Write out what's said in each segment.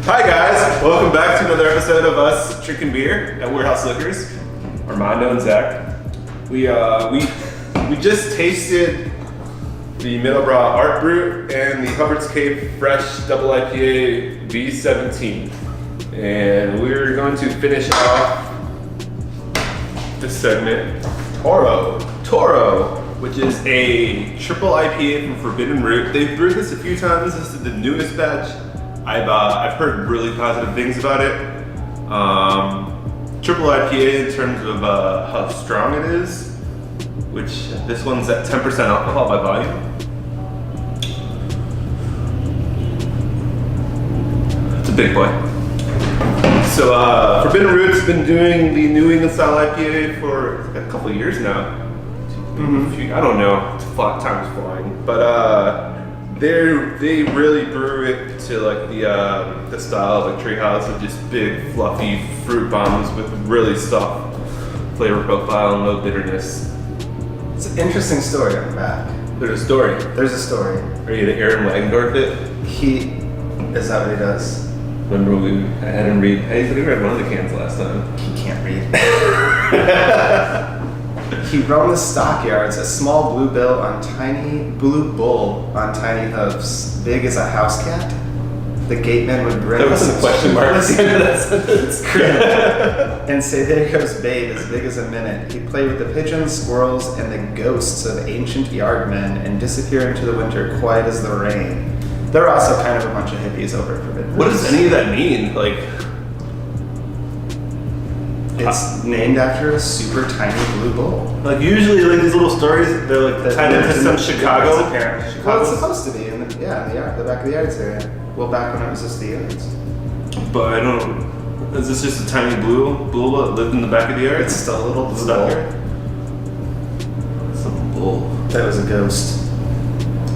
Hi guys, welcome back to another episode of us drinking beer at Warehouse Liquors. Armando and Zach. We just tasted the Middlebrow Art Brew and the Hubbard's Cape Fresh Double IPA V17, and we're going to finish off this segment. Toro, which is a triple IPA from Forbidden Root. They've brewed this a few times. This is the newest batch. I've heard really positive things about it. Triple IPA in terms of how strong it is, which this one's at 10% alcohol by volume. It's a big boy. So Forbidden Root's been doing the New England style IPA for a couple of years now. I don't know, time's flying, but they really brew it to like the style of like Treehouse, with just big fluffy fruit bombs with really soft flavor profile and low bitterness. It's an interesting story on the back. There's a story. There's a story. Are you the Aaron Wagendorf it? Is that what he does? Remember I had him read. Hey, he read one of the cans last time. He can't read. He roamed the stockyards, a small blue bull on tiny hooves, big as a house cat. The gateman would grin. There was a question mark at the end of that sentence. And say, "There goes Babe, as big as a minute." He'd play with the pigeons, squirrels, and the ghosts of ancient yardmen, and disappear into the winter, quiet as the rain. They're also kind of a bunch of hippies over at Forbidden. What does any of that mean? Like, it's named after a super tiny blue bull. Like usually, like these little stories, they're like tied into some Chicago. Well, it's supposed to be in the yard, the back of the yards area. Well, back when it was just the yards. But I don't. Is this just a tiny blue bull that lived in the back of the yard? It's still a little blue bull. Some bull. That was a ghost.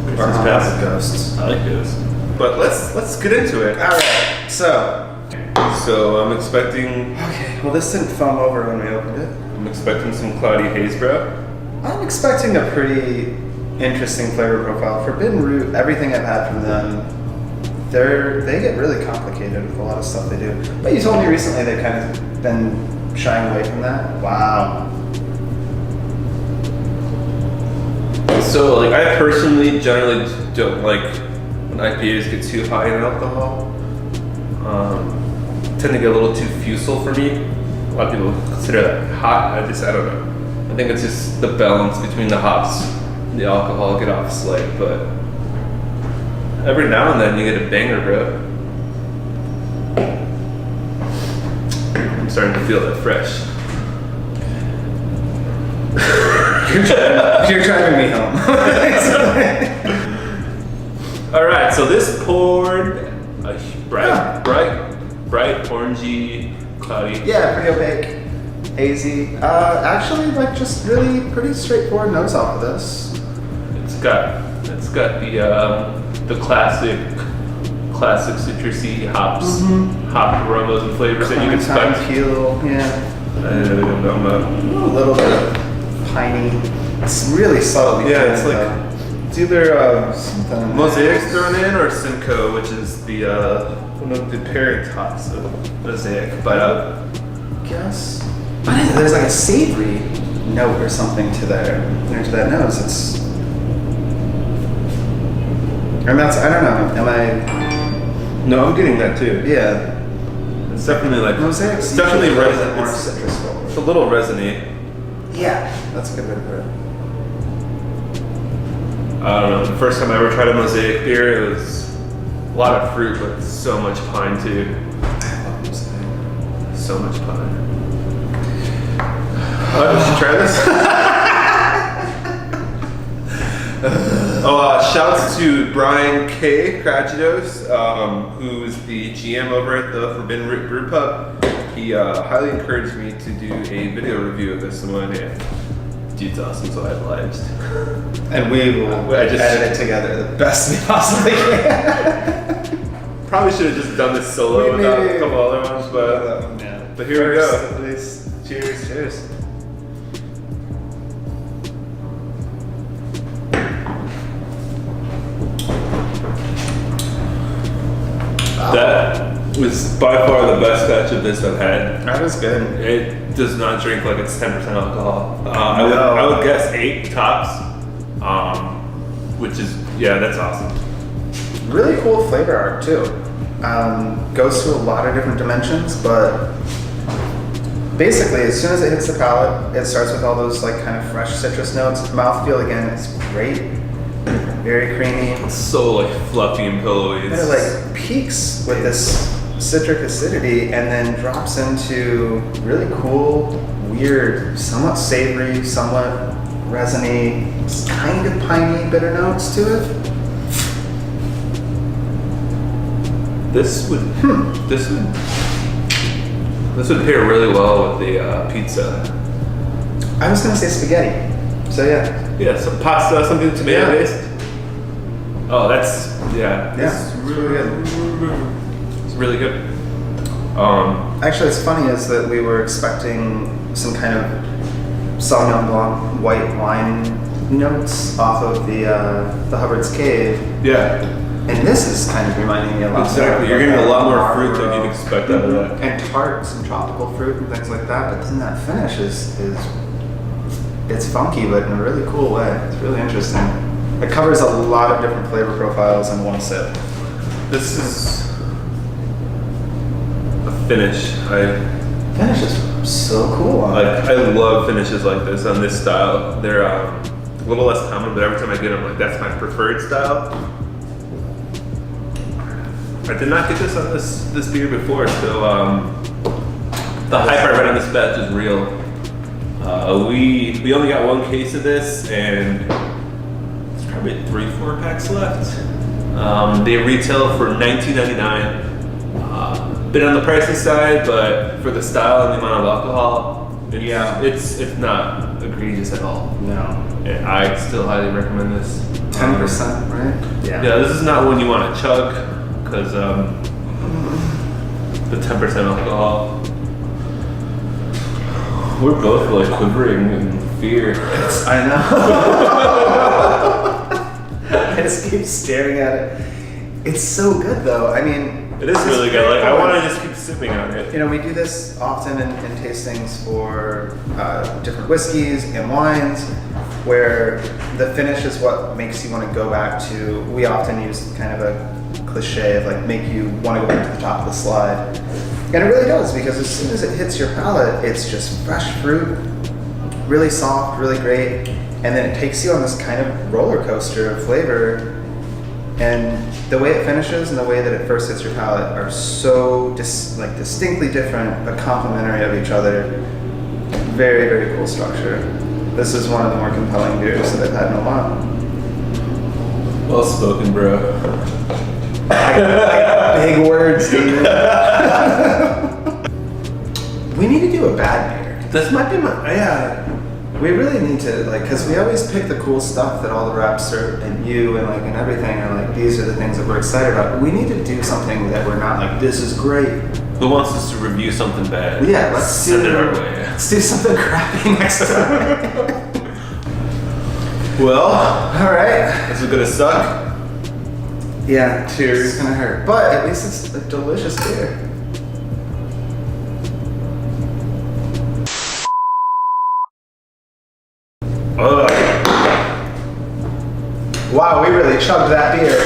Or Christmas a past. ghosts. I like ghosts. But let's get into it. All right. So I'm expecting. Okay. Well, this didn't foam over when we opened it. I'm expecting some cloudy haze brow. I'm expecting a pretty interesting flavor profile. Forbidden Root, everything I've had from them, they get really complicated with a lot of stuff they do. But you told me recently they've kind of been shying away from that. Wow. So, like, I personally generally don't like when IPAs get too high in alcohol. Tend to get a little too fusel for me. A lot of people consider that hot. I don't know. I think it's just the balance between the hops and the alcohol get off slight, but every now and then you get a banger, bro. I'm starting to feel that fresh. You're driving me home. All right, so this poured a bright, orangey, cloudy. Yeah, pretty opaque, hazy. Actually, like just really pretty straightforward nose off of this. It's got the classic citrusy hops, hop aromas and flavors that you can expect. Peel, yeah. A A little bit of piney. It's really subtle. Yeah, it's like it's either something Mosaic thrown in or Simcoe, which is the one of the parent hops of Mosaic. But guess. But there's like a savory note or something to that nose. It's. And that's, I don't know. Am I? no, I'm getting that too. Yeah. It's definitely like Mosaic. It's definitely resin. More citrus forward. It's a little resiny. Yeah, that's a good way to put it. I don't know. The first time I ever tried a Mosaic beer, it was a lot of fruit, but so much pine too. I love Mosaic. So much pine. Oh, we should try this. Shouts to Brian K. Cratchidos, who is the GM over at the Forbidden Root Brew Pub. He highly encouraged me to do a video review of this one, and dude's awesome, so I obliged. And we will edit it together the best we possibly can. Probably should have just done this solo without a couple other ones, but here we go. At least. Cheers. Cheers. That It's by far the best batch of this I've had. That was good. It does not drink like it's 10% alcohol. No. I would guess 8 tops, which is, yeah, that's awesome. Really cool flavor art too. Goes to a lot of different dimensions, but basically as soon as it hits the palate, it starts with all those like kind of fresh citrus notes. Mouthfeel again, it's great. Very creamy. It's so like fluffy and pillowy. And it like peaks with this citric acidity and then drops into really cool, weird, somewhat savory, somewhat resiny, kind of piney bitter notes to it. This would pair really well with the pizza. I was gonna say spaghetti. So yeah. Yeah, some pasta, something tomato based. Oh, that's Yeah, It's really good. It's really good. Actually, what's funny is that we were expecting some kind of Sauvignon Blanc white wine notes off of the Hubbard's Cave, Yeah, and this is kind of reminding me a lot. exactly. more You're of getting a lot more Marlboro. fruit than you'd expect out of that. And tart, some tropical fruit and things like that. But then that finish is it's funky, but in a really cool way. It's really interesting. It covers a lot of different flavor profiles in one sip. This is a finish. Finish is so cool on it. I love finishes like this on this style. They're a little less common, but every time I get them, like that's my preferred style. I did not get this on this beer before, so the hype I read on this batch is real. We only got one case of this, and there's probably 3-4 packs left. They retail for $19.99. Bit on the pricey side, but for the style and the amount of alcohol, it's not egregious at all. No. And I still highly recommend this. 10%, right? Yeah, this is not one you want to chug because the 10% alcohol. We're both like quivering in fear. I know. I just keep staring at it. It's so good though. I mean, It is really good. Like I want to just keep sipping on it. you know, we do this often in tastings for different whiskeys and wines, where the finish is what makes you want to go back to. We often use kind of a cliche of like make you want to go back to the top of the slide, and it really does, because as soon as it hits your palate, it's just fresh fruit, really soft, really great, and then it takes you on this kind of roller coaster of flavor. And the way it finishes and the way that it first hits your palate are so distinctly different, but complementary of each other. Very, very cool structure. This is one of the more compelling beers that I've had in a while. Well spoken, bro. I got big words, dude. We need to do a bad beer. This might be my We really need to, like, because we always pick the cool stuff that all the reps are, and you and like and everything are like, these are the things that we're excited about. But we need to do something that we're not like, this is great. Who wants us to review something bad? Yeah, let's send it our way. Let's do something crappy next time. Well, All right. this is gonna suck. Yeah. Cheers. It's gonna hurt, but at least it's a delicious beer. Ugh. Wow, we really chugged that beer.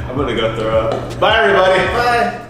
I'm gonna go throw up. Bye, everybody. Bye.